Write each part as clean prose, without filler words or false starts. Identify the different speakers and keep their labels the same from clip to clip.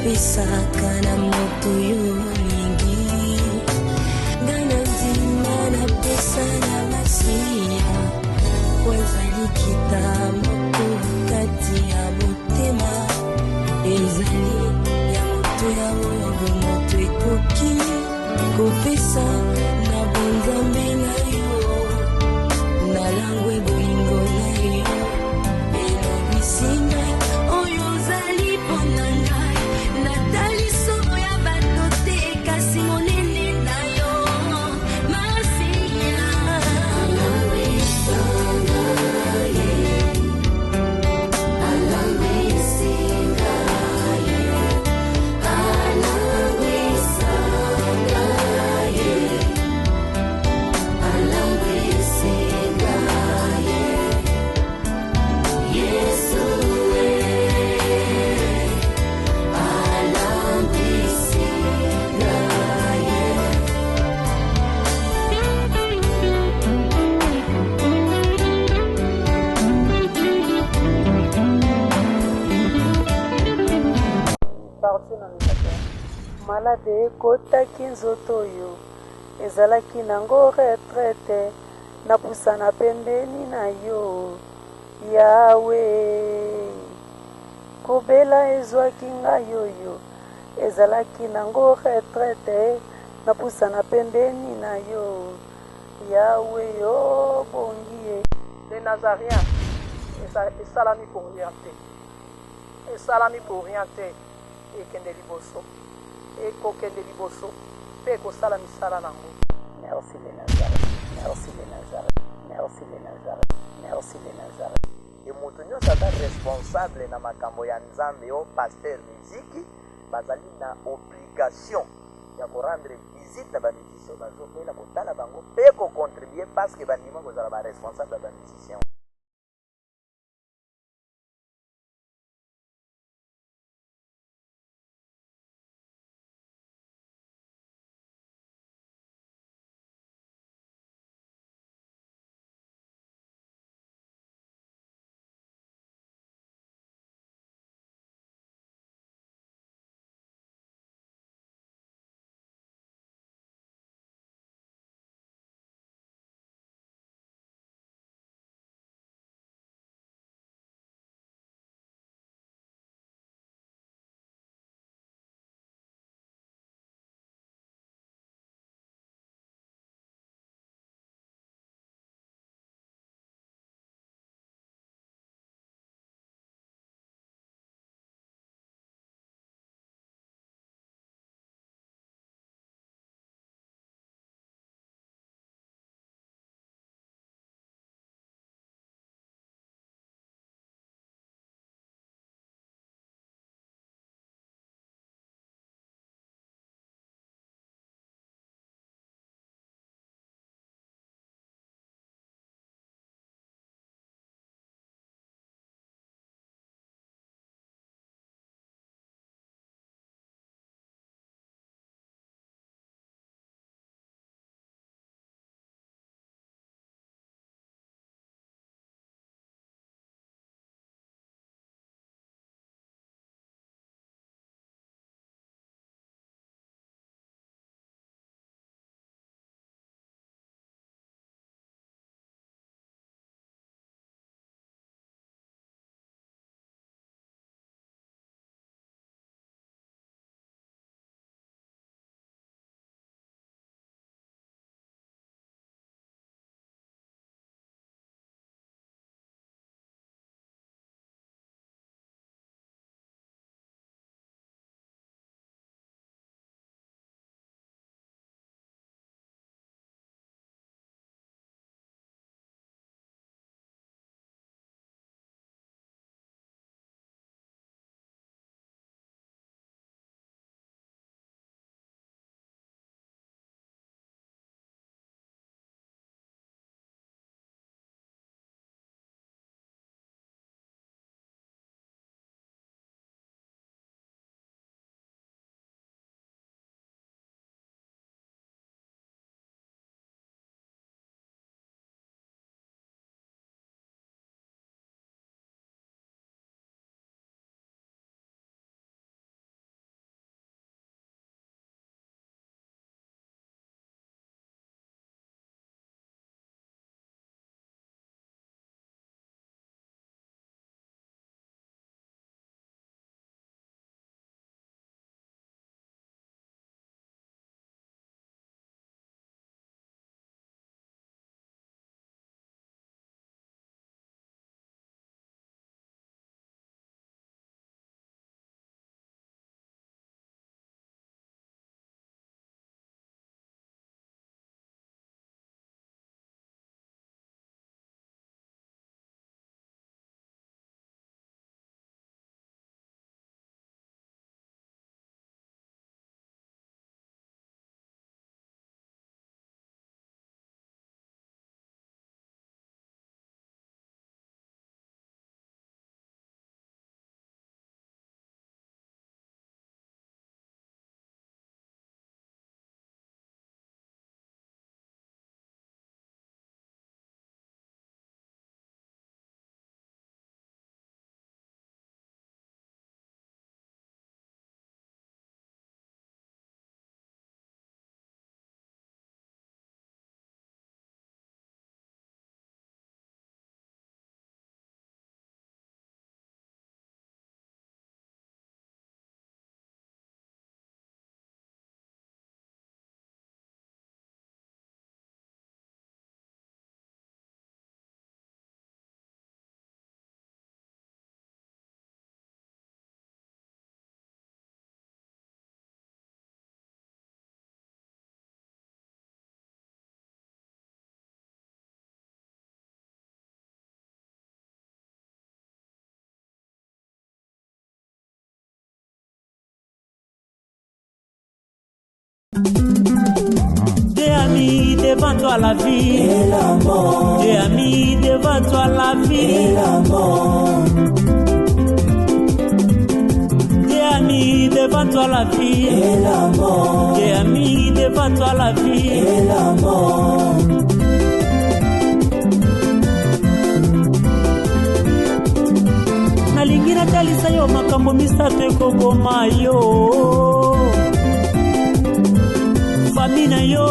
Speaker 1: pesaka na moto yo mingi ngana nzima na pesa na masiya wazali kita moto kati ya motema ezali ya moto ya oyo moto ekoki kopesa na bonzambe na yo na langwe bolingo na yo elobisinga oyo ozali mpona ngai natali solo ya bato te kasi monene na yo masiya alangwisanga ye alangwisinga ye alangwisanga ye alangwisinga ye Yesu we alangwisinga ye
Speaker 2: parti na nzaka malade ekotaki nzoto oyo ezalaki nango retraite napusana pembeni na yo yawe kobela ezwaki ngai oyo ezalaki nango retraite napusana pembeni na yo yawe yo bongi ye
Speaker 3: Les Nazariens, esalami pour rien te. Esalami pour rien te. Ekende liboso. Ekokende liboso. Pe ekosala misala nango.
Speaker 2: merci les Nazareth merci les Nazareth merci les Nazareth merci les Nazareth
Speaker 4: et moto nyonso aza responsable na makambo ya nzambe o pasteur miziki bazali na obligation ya korendre visite na bamusicien bazopela kotala bango mpe kocontribue parce que bandima kozala baresponsable ya bamusicien
Speaker 5: Dieu a mis devant toi la vie
Speaker 1: et la mort,
Speaker 5: Dieu a mis devant toi la vie
Speaker 1: et la mort,
Speaker 5: Dieu a mis devant toi la vie
Speaker 1: et la mort,
Speaker 5: Dieu a mis devant toi la vie
Speaker 1: et la mort.
Speaker 5: nalingi natalisa yo makambo misato ekoboma yo fami na yo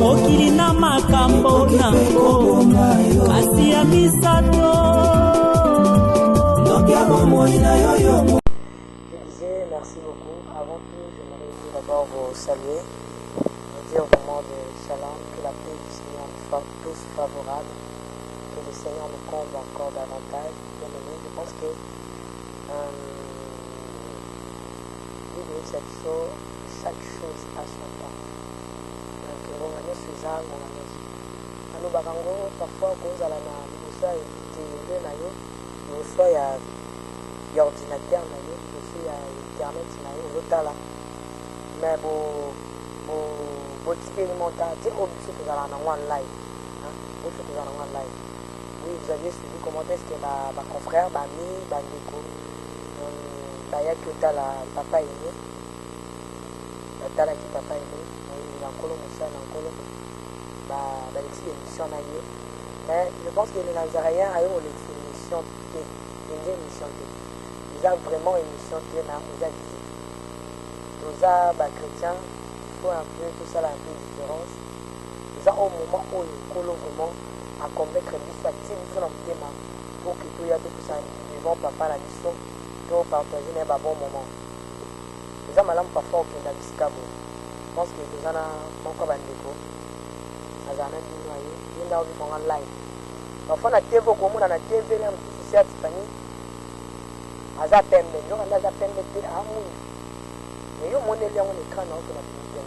Speaker 5: mokili na makambo nango kasi ya misato
Speaker 2: Merci beaucoup. Avant tout, j'aimerais d'abord vous saluer, vous dire vraiment de shalom, que la paix du Seigneur nous soit tous favorable, que le Seigneur nous comble encore davantage. Bien aimé, je pense que l'idée cette chose, chaque chose a son temps. Donc, on va nous suivre, on va nous. Nous bakango parfois cause à la liboso ya télé na yo, liboso ya ordinateur na yo, liboso ya internet na yo ozotala. Mais expérimenter, dire au biso tozala na one live. Biso tozala na one live. Oui, vous avez suivi comment est-ce que ma confrère, bami, bandeko, bayaki otala papa aimé, batalaki papa aimé, nankolo mosala nankolo. L'émission mais je pense que les Nazaréens ont l'émission ils ont vraiment une mission ils ont chrétiens, il faut un peu tout ça un peu différence ils ont au moment où ils collent vraiment à convaincre l'histoire pour que tout y a tout ça devant papa la mission pour partager un bon moment ils ont malheureusement parfois au Kenya je pense que les gens ont encore bandeko azana dino aye yenda obi konga live parfois na TV ko mona na TV na mtu si atipani aza pembe ndio kanda aza pembe te amu yo moneli yango ne kana oto na pembe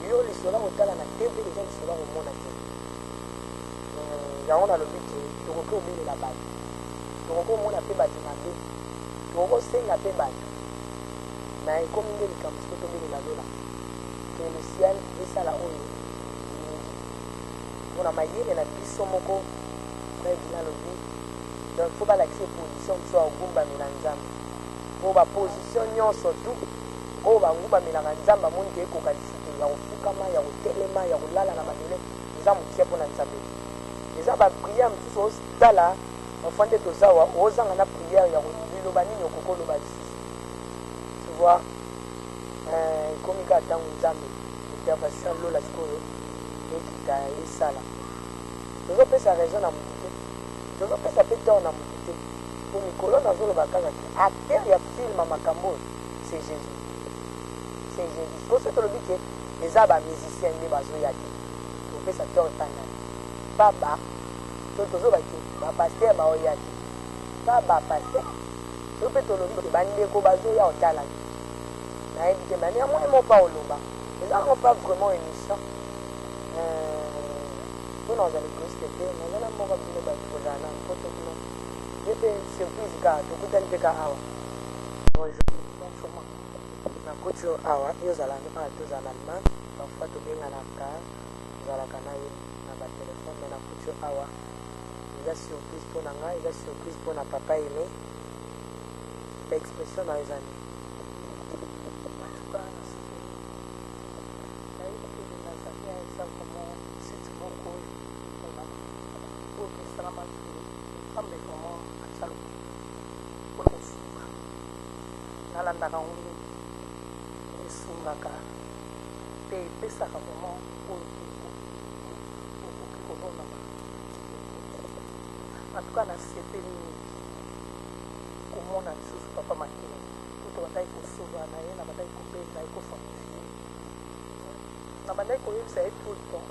Speaker 2: yo lisola otala na TV les gens lisola ko mona te yango na lobi te toko obele la base toko mona pe ba dimabe toko senga pe ba na ikomi ndeli kamso to bele la lola que le ciel est ça là oyo on a maillé na biso moko frère bien lobi donc faut pas l'accès position soit ngumba milanzamba pour ba position nyonso tout o ba ngumba milanzamba monde eko kalisite ya ofukama ya hotelema ya kulala na manele za mutie pona nzambe eza ba prière mtuso tala enfande tozawa ozanga na prière ya liloba nini okokolo ba tu vois komika tangu nzambe intervention lola sikoyo ekita esala tozopesa raison na motu te tozopesa mpe tort na motu te po mikolo nazoloba kaka te acteur ya filme makambo c'est Jésus poso tolobi ke eza bamusicien nde bazoya te topesa tort etangani baba tozoba te bapaster baoya te ba bapaster to mpe tolobi ke bandeko bazoya otala nayebi te mani amoi mo pa oloba eza ngo pas vraiment émission pour nous aller constater mais là mon rabbi ba kozana na photo bino yepe surprise ka to kutani pe ka awa bonjour na kucho awa yo zala na to zala na parfois to benga na ka zala kana ye na ba téléphone na kucho awa eza surprise pour nanga eza surprise pour na papa aimé l'expression na ezani
Speaker 3: nalandaka nguni esungaka mpe epesaka moment oyo okoki kolonama antuka nasepeli komona lisusu papa makini kuto bandaki kosoba na ye na bandaki kobenda ye kofortifie na bandaki koyebisa ye tout le temps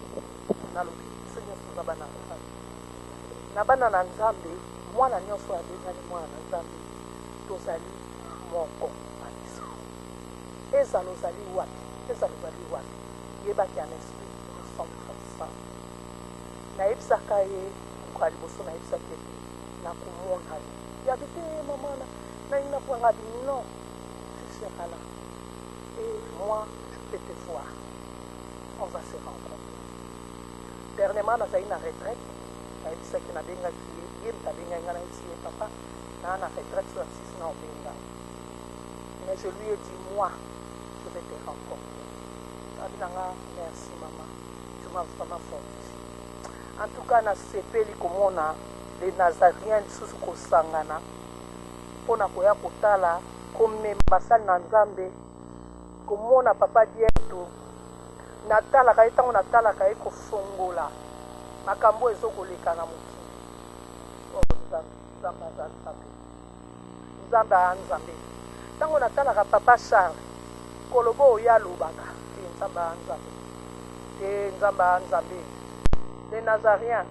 Speaker 3: nalobi biso nyonso toza bana na nzambe na bana na nzambe mwana nyonso abengani mwana na nzambe tozali moko na biso ezala ozali wapi yebaki ya esprit nous sommes ensemble nayebisaka ye koka liboso nayebisaki ete nakomona ye yabi te mama naingi napwanga bino fisekala moi, je peux te voir. On va se rencontrer. Dernièrement, nous avons une retraite. C'est que nous avons papa. Nous avons une retraite sur 6 ans. Mais je lui ai dit, moi, je vais te rencontrer. Merci, maman. Tu m'as vraiment fortifié. En tout cas, na sepeli komona les Nazariens sous kosangana pona koya kotala komemba basali na Nzambe komona papa dieto natala ka etango natala ka ekofongola makambo ezokoleka na mokili Nzambe tango natala ka papa Charles kolobo oya lobaka Nzambe les Nazariens,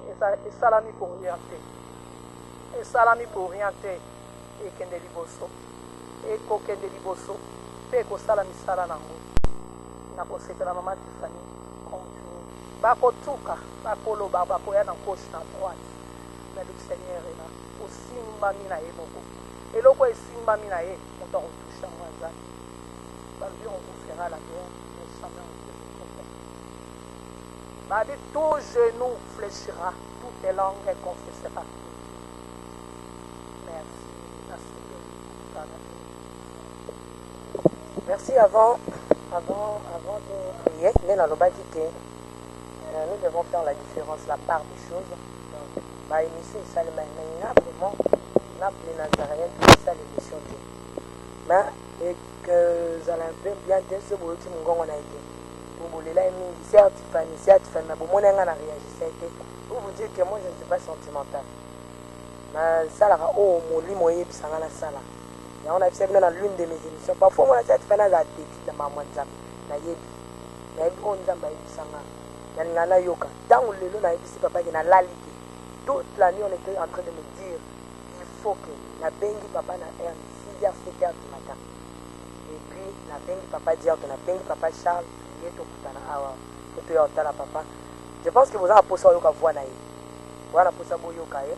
Speaker 3: et salami pour rien, et salami pour rien, et kende liboso, et kokende liboso, et ko salami salanango. Na ko sepela mama Tiffany, continue. Bako tuka, bako lo bako ya na gauche na droite. Mais le Seigneur est là. Au simba mina e moko. Et loko e simba mina e, on t'a retouché en Mazan. On vous fera la guerre, mais jamais on vous tout genou fléchira, toutes les langues confessera.
Speaker 2: Merci. Avant de prier, nous devons faire la différence, la part des choses. Ma émission, ça le vraiment, les Nazariens, ça l'émission. Mais que vous allez bien dire ce que vous avez dit. Vous vous dites que moi je ne suis pas sentimental. Mais ça la oh moli moye bisanga la sala. Et on a fait dans l'une de mes émissions. Parfois on a fait dans la tête de maman Nzambe. Na yebi. Na yebi on Nzambe bisanga. Na ngana yoka. Dans le lelo na yebi papa qui na laliki. Toute la nuit on était en train de me dire il faut que na bengi papa na air 6h 7h du matin. Et puis na bengi papa dire que na bengi papa Charles. Papa. Je pense que vous avez posé au voix naïe. Voilà pour ça boyoka eh.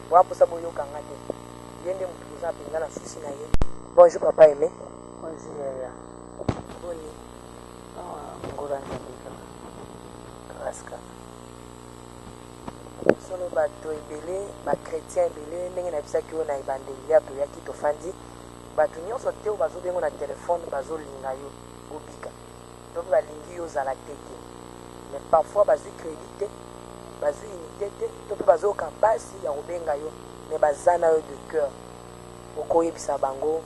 Speaker 2: Voilà pour ça boyoka ngate. Yende mtu za pinga na sisi naïe. Bonjour papa aimé. Bonjour yaya. Boni. Ngora ndika. Raska. Solo bato ebele, ba chrétien ebele ndenge na bisaki ona ibandeli ya to ya kitofandi. Bato nyonso te bazo bengo na téléphone bazo linga yo obika. Donc la ligne aux à la tête. Mais parfois bazu crédité, bazu unité, donc bazu kabasi ya obenga yo, mais bazana yo de cœur. Okoye bisa bango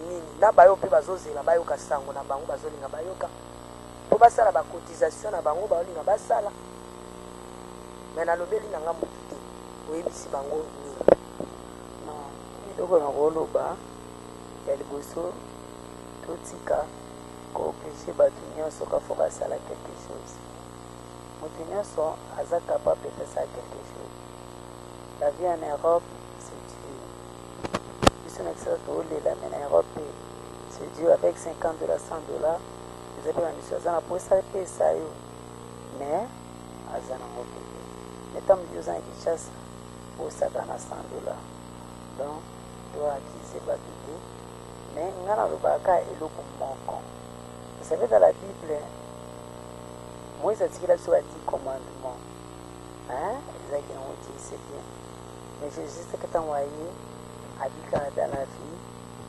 Speaker 2: nini na bayo pe bazo zela bayo kasango na bango bazo linga bayoka. Po basala ba cotisation na bango ba linga basala. Mais na lobeli na ngambo te. Oyebisi bango nini. Non, idoko na roloba ya liboso totika obliger bato nyonso kafo basala quelque chose. Moto nyonso aza capable de faire quelque chose. La vie en Europe, c'est dur. Juste un excellent tour de la mais en Europe, c'est dur avec $50, $100. Vous avez une chose à pour ça payer ça. Mais, azana moto. Mais tant que vous avez une chasse, pour ça dans $100. Donc, doit acquérir bato. Mais, on a le bagage et le bon. Vous savez, dans la Bible, Moïse a dit qu'il a sur 10 commandements. Hein? C'est bien. Mais Jésus, c'est que tu as envoyé, a dit que dans la vie,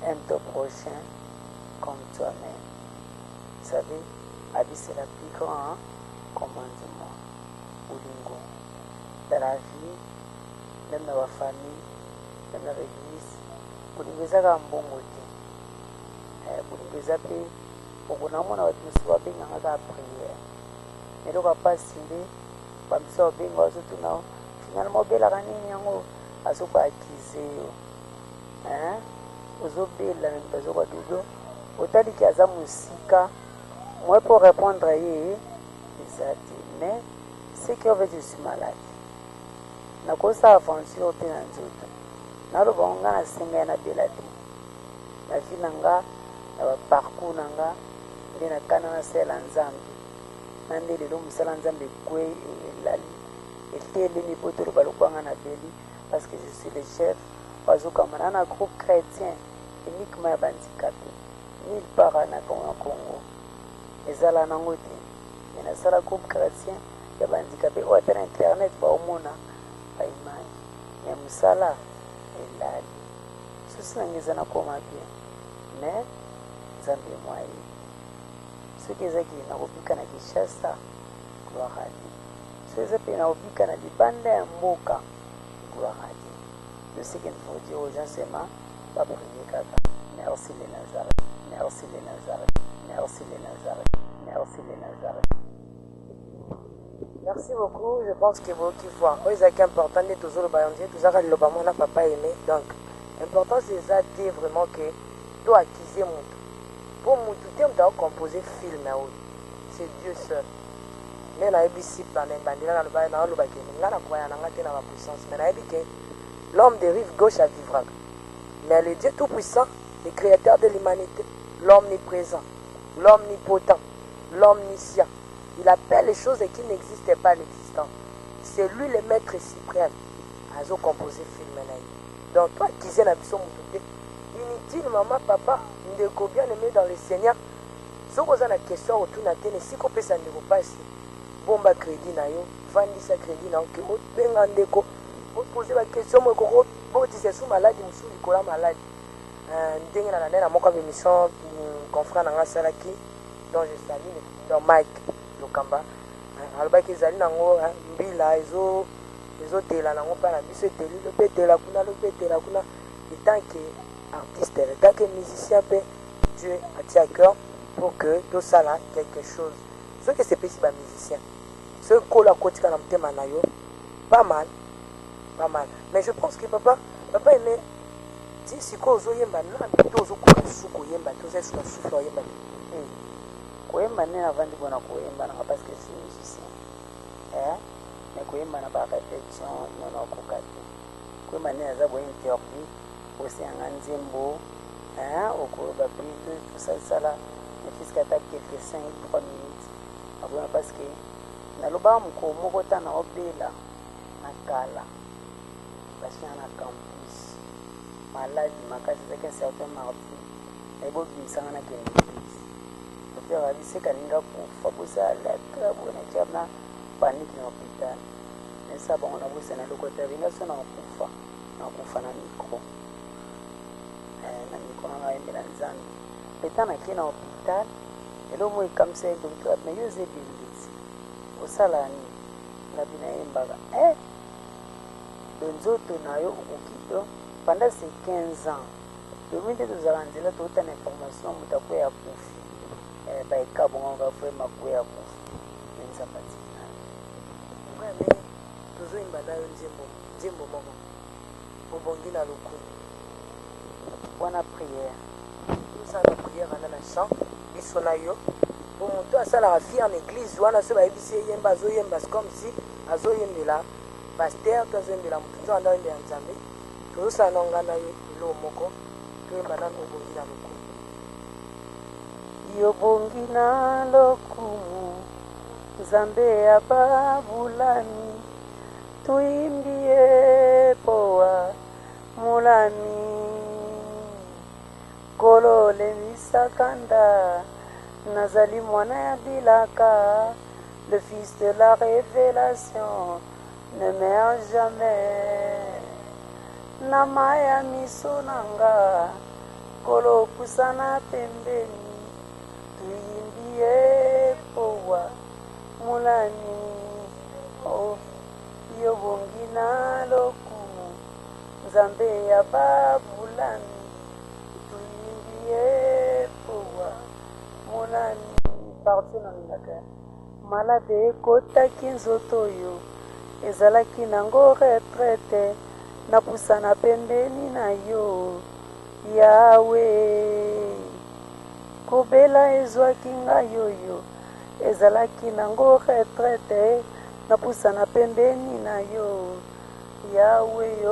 Speaker 2: aime ton prochain comme toi-même. Vous savez, a dit c'est la plus grand commandement. Dans la vie, même dans la famille, même dans l'église, vous devez avoir un bon côté. Vous devez appeler. Pour nous, on a besoin de la prière. Mais nous, on va pas signer. On va besoin de la prière. Finalement, on va pas acquiser. Moi, pour répondre à mais c'est que je suis malade. Je suis aventure. Je suis la vie nanga parcours nanga ndena kana na sela nzambe nande lelo musala nzambe kwe elali etele ni potolo balokwanga na beli parce que je suis le chef bazoka mana na groupe chrétien uniquement ya bandicapé
Speaker 6: nulle part na Congo ezala nango te me nasala groupe chrétien ya bandikape oyo ata na internet baomona baimage me mosala elali susi nange eza nakoma bien me nzambe mwai soki ezaki na kobika na Kinshasa gloire à Dieu soki eza mpe na kobika na libanda ya mboka gloire à Dieu. Je sais qu'il faut dire aux gens seulement pas prier kaka. Merci les Nazareth, merci les Nazareth, merci les Nazareth, merci les Nazareth.
Speaker 2: Merci beaucoup. Je pense que vous qui voient, c'est important de toujours le bailler, tout ça le bailler mon papa aimé. Donc, l'important c'est ça dire vraiment que tu as acquis mon pour mon tout temps d'avoir composé film c'est Dieu seul. Mais na ebisi plan bandila na loba na loba ke ngana kwa na ngate na puissance mais na ebike l'homme de rive gauche à Divrac. Mais le Dieu tout-puissant, le créateur de l'humanité, l'omniprésent, l'omnipotent, l'omniscient, il appelle les choses qui n'existaient pas à l'existence. C'est lui le maître suprême. Azo composé film. Donc toi qui es la mission inutile maman, papa, ndeko bien aimé dans le Seigneur. Si vous avez une question autour de la télé, si vous pouvez ne pas bomba crédit na yo, vendre sa crédit na yo, benga ndeko. Vous posez la question, vous dites sous maladie, sous Nicolas maladie. Ndenge na nana moko émission confrère na Salaki dont je salue dans Mike Lokamba. Albaki ezali nango mbila ezo tela nango pa na biso teli le petela kuna tant que artiste, tant que musicien pe Dieu a tient à cœur pour que tout ça là quelque chose. Ce que c'est petit ba musicien. Ce que la kotika na mtema na yo pas mal. Mais je pense que papa aimé si siko ozoyemba na bito ozokoka suko yemba toza suka souffle yemba.
Speaker 6: Koyemba nene avandi bona koyemba na parce que c'est musicien. Mais koyemba na ba répétition non okokate. Koyemba nene za bo interview aussi en nzembo au ba prise tout ça là mais jusqu'à quelques 5-3 minutes. Après parce que na loba mko moko tana obela na kala. Parce qu'il y a un campus malade, makasi zake certain mardi et bon bisanga na l'église. Docteur a dit c'est kalinga kufa bosa la bona tjana panique na hôpital. Mais ça bon on a bossé na lokota vinga sona kufa na micro. Na micro na yembela nzambe. Petana kina hôpital et lo moi comme ça docteur mais yo zebelisi. Osala ni na bina yembaga nzoto na yo okito pendant ces 15 ans tomite tozala nzela tota na information muta ko ya kufi ba ekabonga ba fwe makwe ya kufi menza patina ngame tozo imba na yo nzembo moko obongi na lokumu wana prière ça la prière na chant biso na yo pour moto asala vie en église wana so ba ebisi yemba zo yemba comme si azo yembela pasteur tozembela mutu anda ende nzambe tosa nongana yo moko toyemba na obongi na lokumu yobongi na lokumu nzambe ya babulani tuimbie poa mulani kolole misakanda nazali mwana ya bilaka le fils de la révélation ne meurt jamais. Namaya misonanga kolo kusana pembeni tuimbie poa mulani oh yobongi na lokumu nzambe ya babulani tuimbie poa mulani parti nangaka malade ekotaki nzoto yo ezalaki nango retraite napusana pembeni na yo yawe kobela ezwaki ngai yoyo ezalaki nango retraite napusana pembeni na yo yawe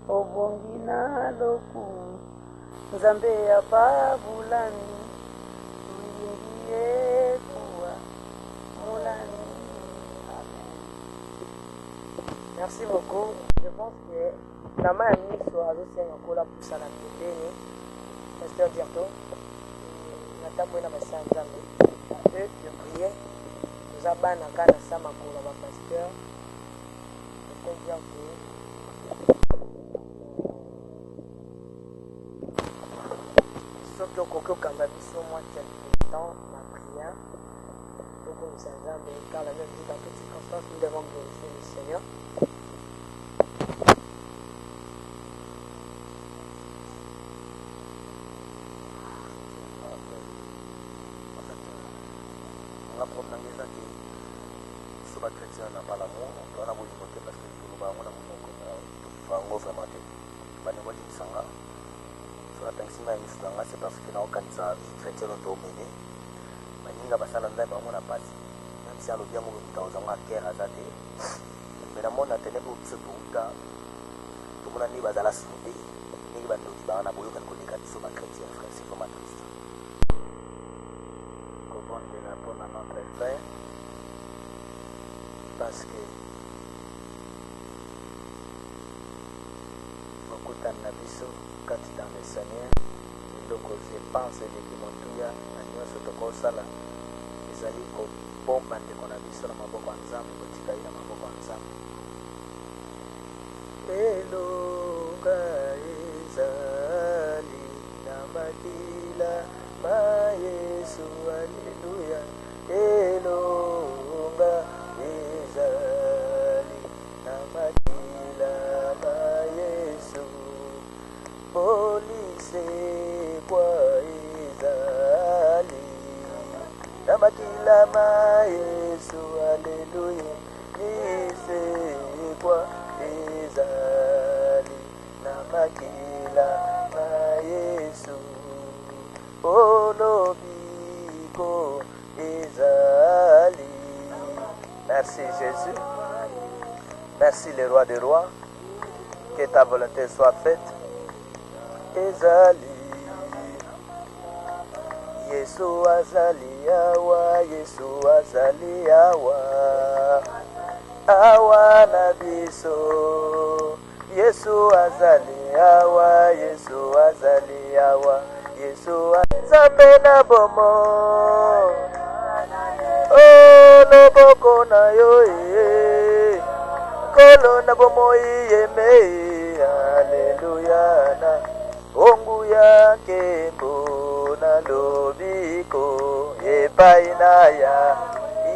Speaker 6: obongi na lokumu nzambe ya babulani tuimbie poa mulani.
Speaker 2: Merci beaucoup. Je pense que la main a mis sur la pour ça la pembeni. pasteur Diarto, Natambo na Massa Nzambe, eux de prier, nous avons un cas de Samakula, pasteur, c'est-à-dire que soki okokokanga biso mwa quelque temps na prière, donc nous avons car la même vie dans toutes circonstances, nous devons glorifier le Seigneur.
Speaker 4: chrétien na malamu twana bolingo te parce que toloba yango na monoko vango vraiment te baningo limisanga so natangisima ya miso nanga c'est parce que naokanisa chrétien no toomene baninga basala nzambe bango na pasi même si alobi yango moto ozango akere aza te me namona tene po biso touta tomona ndenge bazala sude ndenge bandoki banga na boyokani koleka biso bachrétien frère c'est vraiment triste kobondela mpona notre frère parce que bokutani na biso kati dans le Seigneur eloko je pense eleki motuya na nyonso tokosala ezali kobomba ndeko na biso na maboko ya Nzambe kotikali na maboko ya Nzambe elonga ezali na makila ma Yesu aleluya elonga ezali na makila ma Yesu polise kwa ezali na makila ma Yesu aleluya lise kwa ezali na makila ma Yesu olobiko ezali. Merci Jésus. Merci le roi des rois. Que ta volonté soit faite. Ezali. Yesu azali awa, Yesu azali awa. Awa na biso. Yesu azali awa, Yesu azali awa. Yesu azambe na bomo. Oh, loboko na yo kolo na bomoi yeme haleluya na ongu ya kembo na lobiko epai na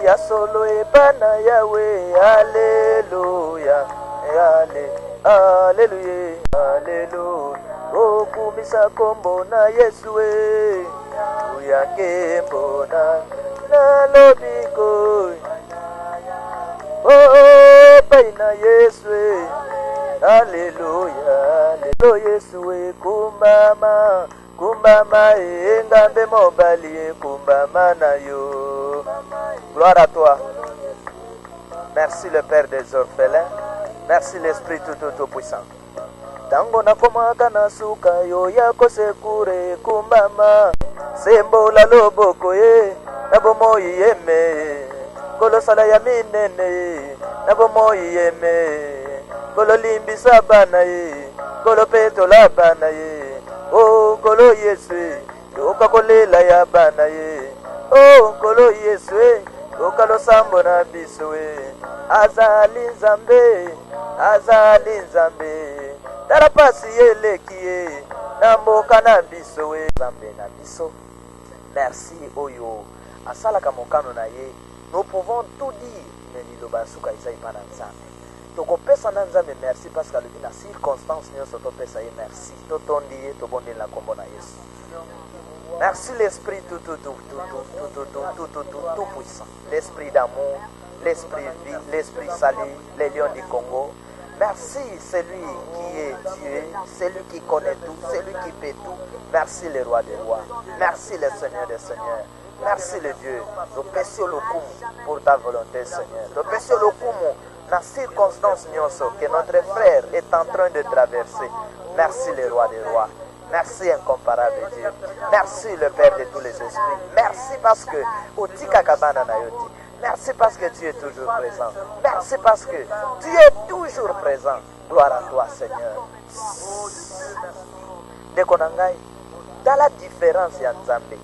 Speaker 4: ya solo ebana yawe haleluya haleluya haleluya okumisa kombo na Yesu uya kembo na lobiko oh paina Yesu haleluya haleluya Yesu kumbama engambe mobali kumbama na yo. Gloire à toi. Merci le Père des orphelins. Merci l'Esprit tout puissant. Tango nakomaka na suka yo yako sekure kumbama sembola loboko ye nabo moi yeme kolo sala ya minene nabo moi yeme kolo limbisa bana ye kolo petola bana ye oh kolo Yesu okakolela ya bana ye oh kolo Yesu okalo sambo na biso azali Nzambe tarapasi elekie na mboka na biso Nzambe na biso. Merci oyo asalaka mokano na ye. Nous pouvons tout dire mais liloba suka izai pa na Nzambe tokopesa na Nzambe merci parce que alobi na circonstance nyonso topesa ye merci totondi ye tobondela kombo na Yesu. Merci l'Esprit tout puissant, l'Esprit d'amour, l'Esprit vie, l'Esprit salut, les lions du Congo. Merci celui qui est Dieu, celui qui connaît tout, celui qui fait tout. Merci le roi des rois, merci le Seigneur des seigneurs, merci le Dieu. Nous pèsons le coup pour ta volonté Seigneur. Nous pèsons le coup dans la circonstance que notre frère est en train de traverser. Merci le roi des rois. Merci incomparable Dieu. Merci le Père de tous les esprits. Merci parce que Otika Kabana Nayoti. Merci parce que tu es toujours présent. Merci parce que tu es toujours présent. Gloire à toi Seigneur. Dekonangai, tala différence ya nzambe,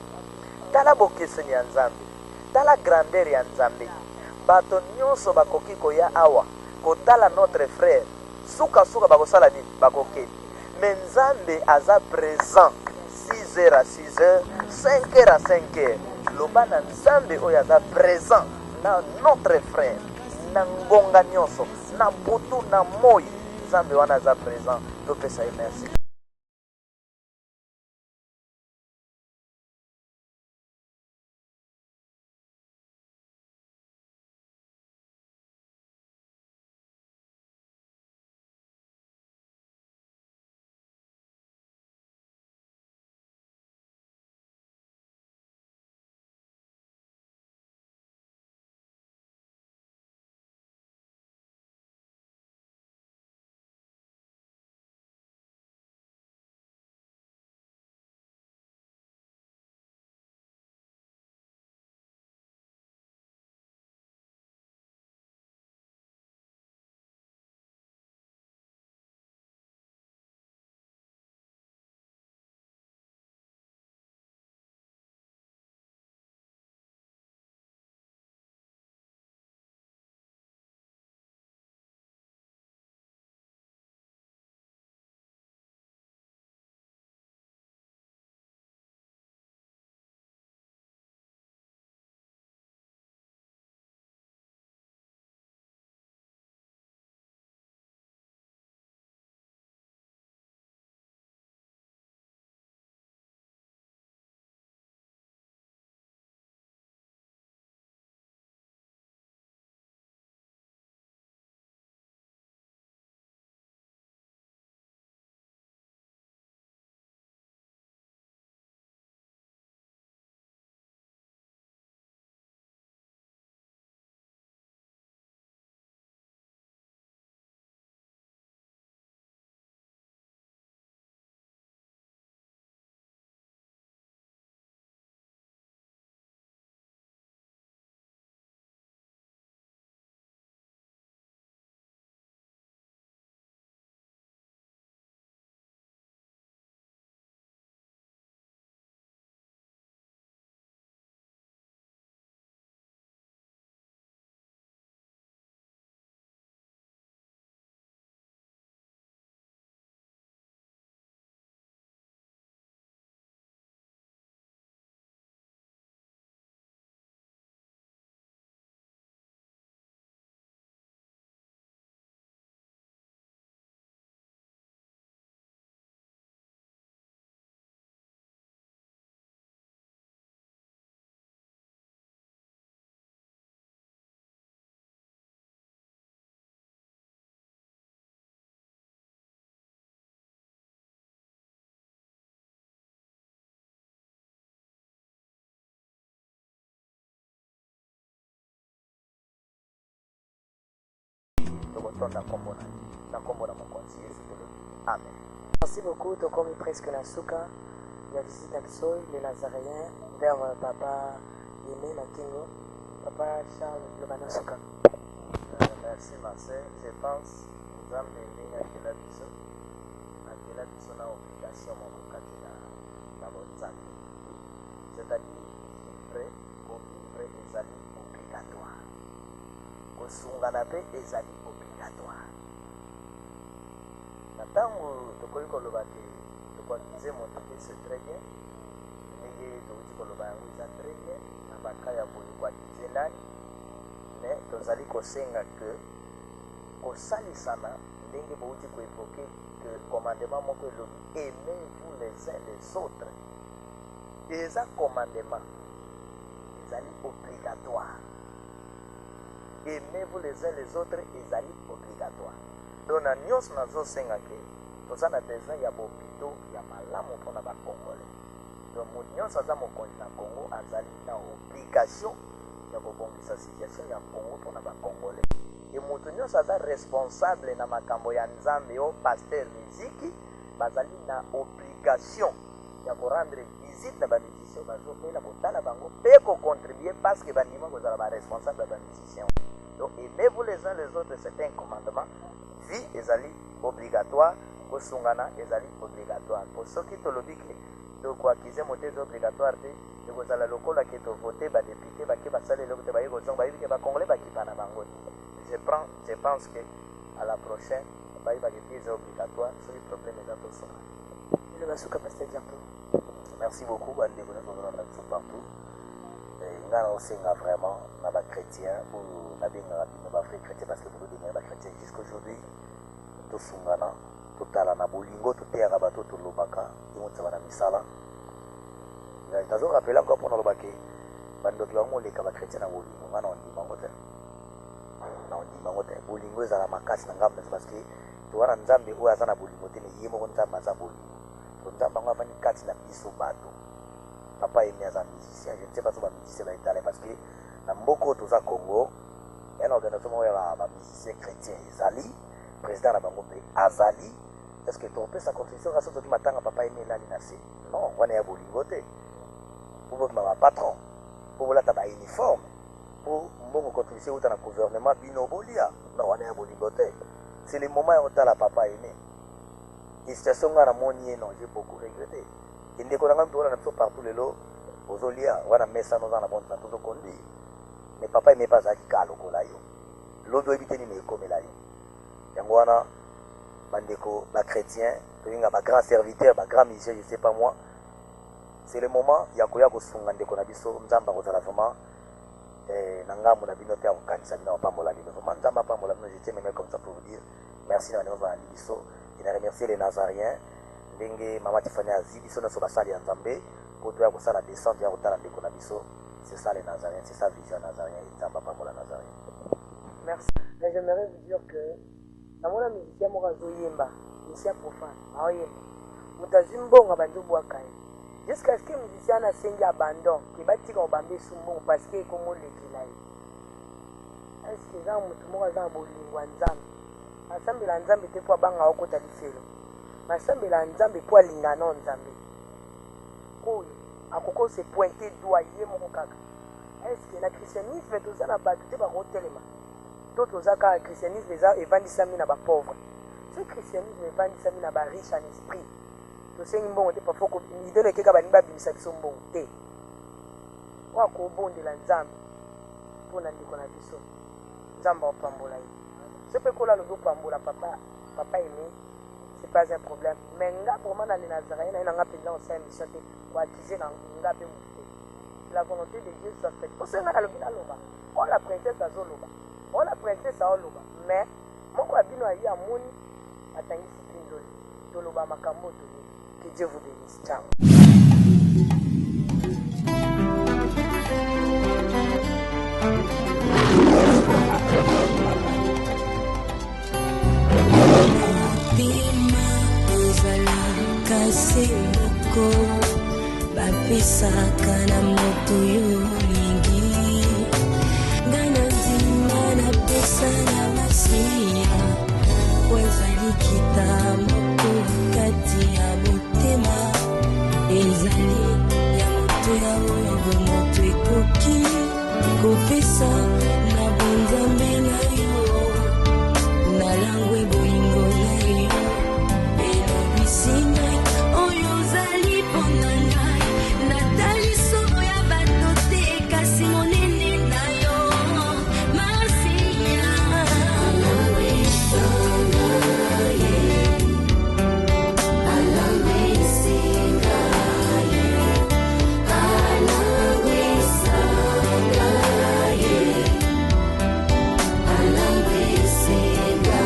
Speaker 4: tala bokeseni ya nzambe, tala grandeur ya nzambe. Bato nyonso bakoki koya awa kotala notre frère suka bakosala nini bakokeli, mais nzambe aza présent 6h à 6h, 5h à 5h. Loba na nzambe oyo aza présent na notre frère na ngonga nyonso na butu na moi, nzambe wana aza présent. Topesa ye merci. Amen.
Speaker 2: Merci beaucoup, de comme presque la souka, il y a visite à Psoy, les Nazaréens, vers Papa Yémé Makingo, Papa Charles Lobana Souka.
Speaker 4: Merci Marcel, je pense nous avons mené à quelle na obligation mon katina na bonzambe. C'est-à-dire vivre ezali obligatoire. Kosungana pe ezali obligatoire. Na ntango tokoki koloba te tokokize moto te c'est très bien, ndenge tokoki koloba yango eza très bien na baka ya boye koakize nani, mais tozali kosenga ke kosalisana ndenge bouti koevoke que commandement moko elobi aimez-vous les uns les autres. Eza commandement ezali obligatoire. Aimez-vous les uns les autres ezali obligatoire. Donc na nyonso nazosenga ke toza na besoin ya bopito ya malamu mpona bakongolais. Donc moto nyonso aza mokonzi na Congo azali na obligation ya kobongisa situation ya Congo mpona bakongolais. Et moto nyonso aza responsable na makambo ya nzambe o pasteur miziki bazali na obligation ya korendre visite na bamusicien bazopela kotala bango mpe kocontribue parce que bandima kozala baresponsable ya bamusicien. Donc aimez-vous les uns les autres, c'est un commandement. vie ezali obligatoire kosungana ezali obligatoire pour ceux qui tolobi ke tokoakize moto eza obligatoire te ekozala lokola ke tovote badepute bake basala eloko te baye kozonga bayebi ke bacongolais bakipa na bango te je pense que à la prochaine bayebake te eza obligatoire soki problème eza tosonga merci beaucoup bandeko nazozona biso partout nga na osenga vraiment na bachrétien oyo nabengaka bino bafrai chrétien parce que tolodengaka bachrétien jusqu'aujourd'hui tosungana totala na bolingo toteyaka bato tolobaka imotisa na misala nazorapela encore mpona olobake bandoki bango oleka bachrétien na bolingo nga na ondimango te na ondimango te bolingo ezala makasi na ngambo nasi parce que towana nzambe oyo aza na bolingo te me ye moko nzambe aza bolingo to nzambe yango avandi kati na biso bato papa emi aza musicien je ne sais pas so bamusicien baetale parce que na mboka oyo toza congo ya na organisation moko ya bamusicien chrétien ezali président na bango mpe azali est-ce que topesa contribution kasi toki matanga papa emi elali na se non wana ya bolingo te mpo bokima bapatron mpo bolata bauniforme mpo mbongo contribution euta na gouvernement bino bolia non wana ya bolingo te c'est le moment ya kotala papa emi situation nga na moni ye non j'ai beaucoup regretté indeko nanga mtu na biso partout lelo ozolia wana mesa no na bonne santé tokondi mais papa emi pas azalaki ka lokola yo lobi oyebi nini ekomela yo yango wana bandeko bachrétien tolinga bagrand serviteur bagrand musicien je sais pas moi c'est le moment ya koya kosunga ndeko na biso nzambe akozala vraiment na ngambo na bino te ya kokanisa bino apambola bino vraiment nzambe apambola bino je tiens même comme ça pour vous dire merci na bandeko bazala biso et na remercier les nazariens ndenge mama Tiffany azi biso nyonso basali ya nzambe po toya kosala descente ya kotala ndeko na biso c'est ça les nazariens c'est ça vision nazarien et nzambe apambola nazarien.
Speaker 2: Merci. Mais j'aimerais vous dire que namona musicien moko azoyemba musicien profane aoyemba moto azwi mbongo bandi obwaka ye jusqu'à ce que musicien asengi abandon ke batika obambe su mbongo parce que ekomolekela ye est ce que eza moto moko aza na bolingo ya nzambe asambela nzambe te mpo abanga okota lifelo masambela nzambe mpo alingana o nzambe oyo akoki ose pointe doigt ye moko kaka est ce que na christianisme toza na bato te bakotelema to toza kaka christianisme eza evandisami na bapauvre so christianisme evandisami na bariche en esprit tosengi mbongo te parfois idole ekeka balingi babimisa biso mbongo te oyo akobondela nzambe mpona ndeko na biso nzambe apambola ye so mpe kola alobi opambola papa aimé c'est pas un problème mais nga vraiment na les nazariens na ye na nga mpenza osala mission te koakize na nga mpe mote la volonté de Dieu soit faite osenga nalobi naloba oyo la princesse azoloba oyo la princesse aoloba mais moko ya bino aye amoni atangisi mpindoli toloba makambo toye que Dieu vous bénisse ciao.
Speaker 7: Kasemoko bapisaka na moto yo mingi ngana nzima na pesa na masiya wezali kitamoko kati ya motema ezali ya moto ya oyo moto ekoki kopesa na bonzambe na yo na langwe bolingo na yo elobisina oyo ozali mpona ngai natali somo ya bato te kasi monene na yo masiya alamisanga ye alamisinga ye alamisanga ye alamisinga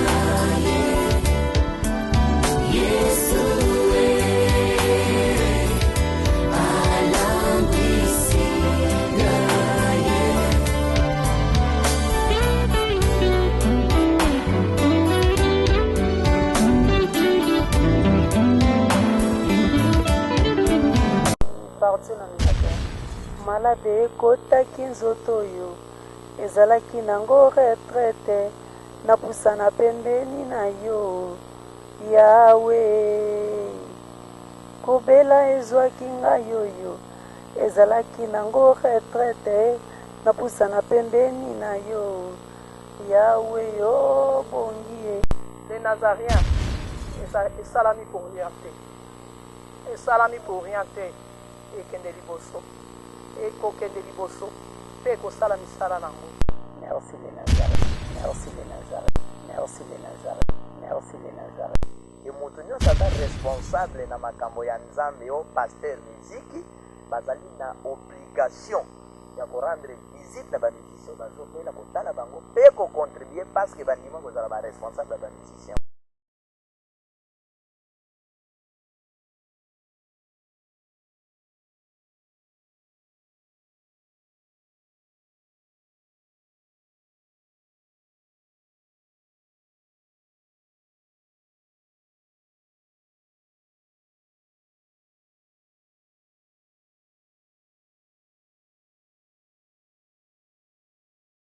Speaker 7: ye Yesu
Speaker 3: parti na misato malade ekotaki nzoto oyo ezalaki nango retraite napusana pembeni na yo yawe kobela ezwaki ngai oyo ezalaki nango retraite napusana pembeni na yo yawe obongi ye nazarien esalami pour rien te esalami pour rien te ekende liboso ekokende liboso mpe ekosala misala nango.
Speaker 6: Merci les Nazareth, merci les Nazareth, merci les Nazareth, merci les Nazareth.
Speaker 4: Et moto nyonso aza responsable na makambo ya nzambe o pasteur miziki bazali na obligation ya korendre visite na bamusicien bazopela kotala bango mpe kocontribue parce que bandima kozala baresponsable ya bamusicien.